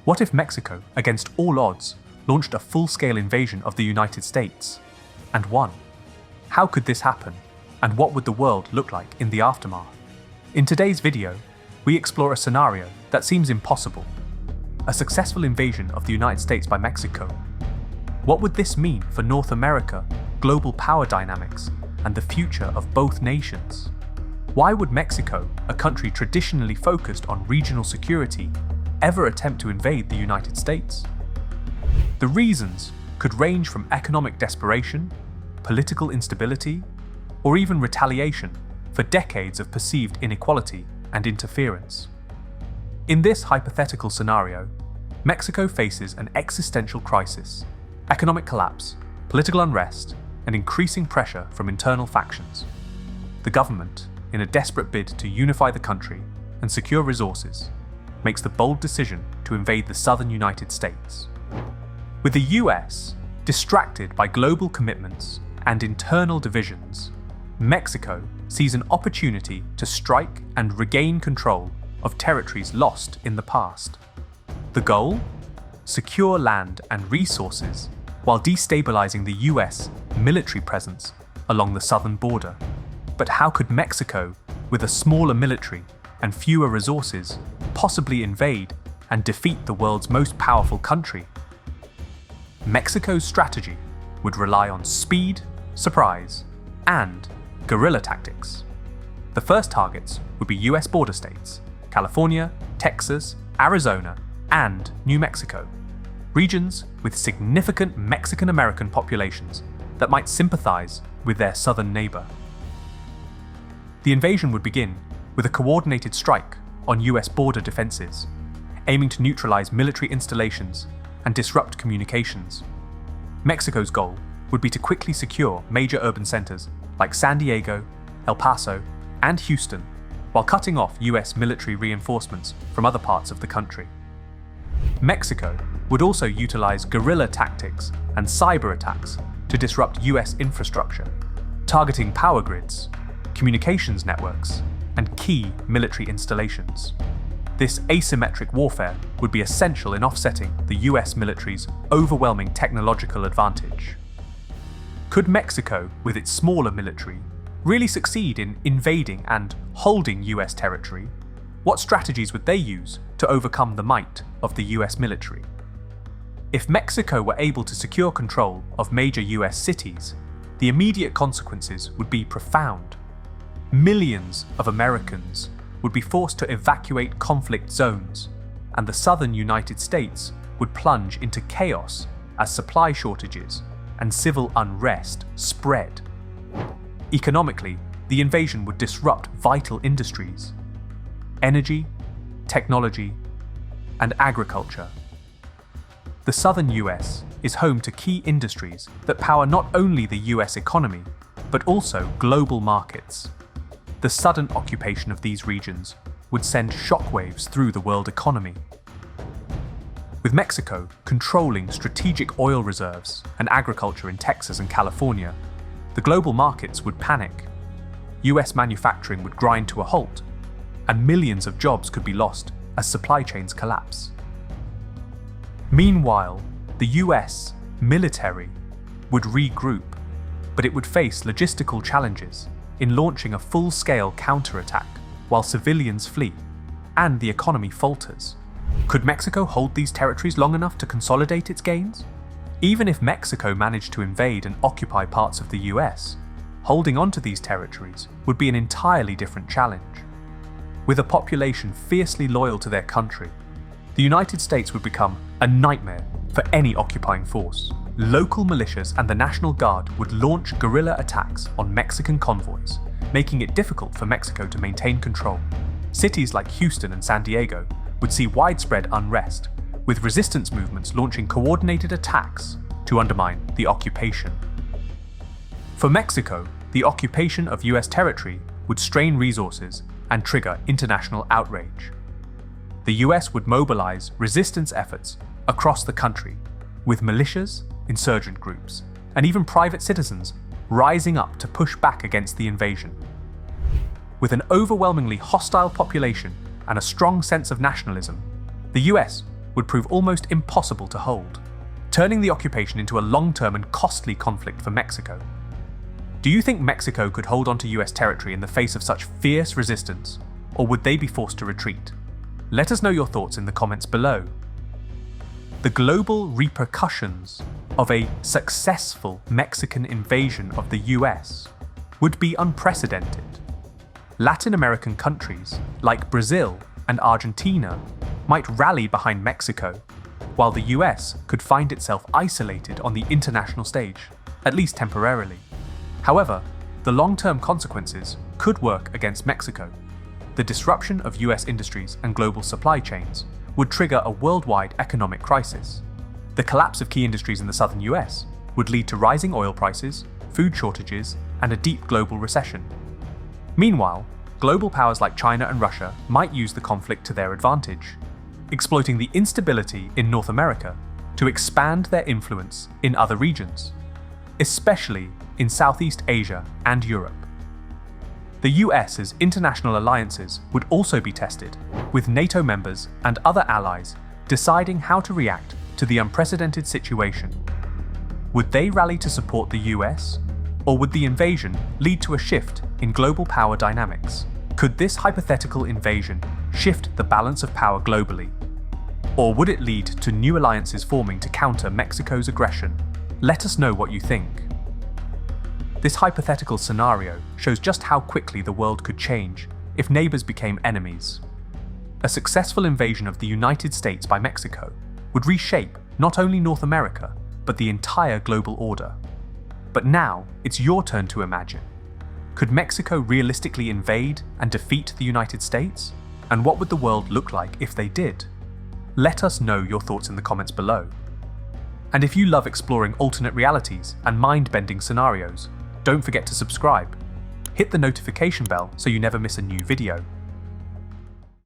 What if Mexico, against all odds, launched a full-scale invasion of the United States and won? How could this happen, and what would the world look like in the aftermath? In today's video, we explore a scenario that seems impossible: a successful invasion of the United States by Mexico. What would this mean for North America, global power dynamics, and the future of both nations? Why would Mexico, a country traditionally focused on regional security, ever attempt to invade the United States? The reasons could range from economic desperation, political instability, or even retaliation for decades of perceived inequality and interference. In this hypothetical scenario, Mexico faces an existential crisis, economic collapse, political unrest, and increasing pressure from internal factions. The government, in a desperate bid to unify the country and secure resources, makes the bold decision to invade the southern United States. With the US distracted by global commitments and internal divisions, Mexico sees an opportunity to strike and regain control of territories lost in the past. The goal? Secure land and resources while destabilizing the US military presence along the southern border. But how could Mexico, with a smaller military and fewer resources, possibly invade and defeat the world's most powerful country? Mexico's strategy would rely on speed, surprise, and guerrilla tactics. The first targets would be US border states: California, Texas, Arizona, and New Mexico, regions with significant Mexican-American populations that might sympathize with their southern neighbor. The invasion would begin with a coordinated strike on US border defenses, aiming to neutralize military installations and disrupt communications. Mexico's goal would be to quickly secure major urban centers like San Diego, El Paso, and Houston, while cutting off US military reinforcements from other parts of the country. Mexico would also utilize guerrilla tactics and cyber attacks to disrupt US infrastructure, targeting power grids, communications networks, and key military installations. This asymmetric warfare would be essential in offsetting the US military's overwhelming technological advantage. Could Mexico, with its smaller military, really succeed in invading and holding US territory? What strategies would they use to overcome the might of the US military? If Mexico were able to secure control of major US cities, the immediate consequences would be profound. Millions of Americans would be forced to evacuate conflict zones, and the southern United States would plunge into chaos as supply shortages and civil unrest spread. Economically, the invasion would disrupt vital industries: energy, technology, and agriculture. The southern US is home to key industries that power not only the US economy, but also global markets. The sudden occupation of these regions would send shockwaves through the world economy. With Mexico controlling strategic oil reserves and agriculture in Texas and California, the global markets would panic. US manufacturing would grind to a halt, and millions of jobs could be lost as supply chains collapse. Meanwhile, the US military would regroup, but it would face logistical challenges in launching a full-scale counterattack while civilians flee and the economy falters. Could Mexico hold these territories long enough to consolidate its gains? Even if Mexico managed to invade and occupy parts of the US, holding onto these territories would be an entirely different challenge. With a population fiercely loyal to their country, the United States would become a nightmare for any occupying force. Local militias and the National Guard would launch guerrilla attacks on Mexican convoys, making it difficult for Mexico to maintain control. Cities like Houston and San Diego would see widespread unrest, with resistance movements launching coordinated attacks to undermine the occupation. For Mexico, the occupation of US territory would strain resources and trigger international outrage. The US would mobilize resistance efforts across the country, with militias, insurgent groups, and even private citizens rising up to push back against the invasion. With an overwhelmingly hostile population and a strong sense of nationalism, the US would prove almost impossible to hold, turning the occupation into a long-term and costly conflict for Mexico. Do you think Mexico could hold onto US territory in the face of such fierce resistance, or would they be forced to retreat? Let us know your thoughts in the comments below. The global repercussions of a successful Mexican invasion of the US would be unprecedented. Latin American countries like Brazil and Argentina might rally behind Mexico, while the US could find itself isolated on the international stage, at least temporarily. However, the long-term consequences could work against Mexico. The disruption of US industries and global supply chains would trigger a worldwide economic crisis. The collapse of key industries in the southern US would lead to rising oil prices, food shortages, and a deep global recession. Meanwhile, global powers like China and Russia might use the conflict to their advantage, exploiting the instability in North America to expand their influence in other regions, especially in Southeast Asia and Europe. The US's international alliances would also be tested, with NATO members and other allies deciding how to react to the unprecedented situation. Would they rally to support the US, or would the invasion lead to a shift in global power dynamics? Could this hypothetical invasion shift the balance of power globally? Or would it lead to new alliances forming to counter Mexico's aggression? Let us know what you think. This hypothetical scenario shows just how quickly the world could change if neighbors became enemies. A successful invasion of the United States by Mexico would reshape not only North America, but the entire global order. But now, it's your turn to imagine. Could Mexico realistically invade and defeat the United States? And what would the world look like if they did? Let us know your thoughts in the comments below. And if you love exploring alternate realities and mind-bending scenarios, don't forget to subscribe. Hit the notification bell so you never miss a new video.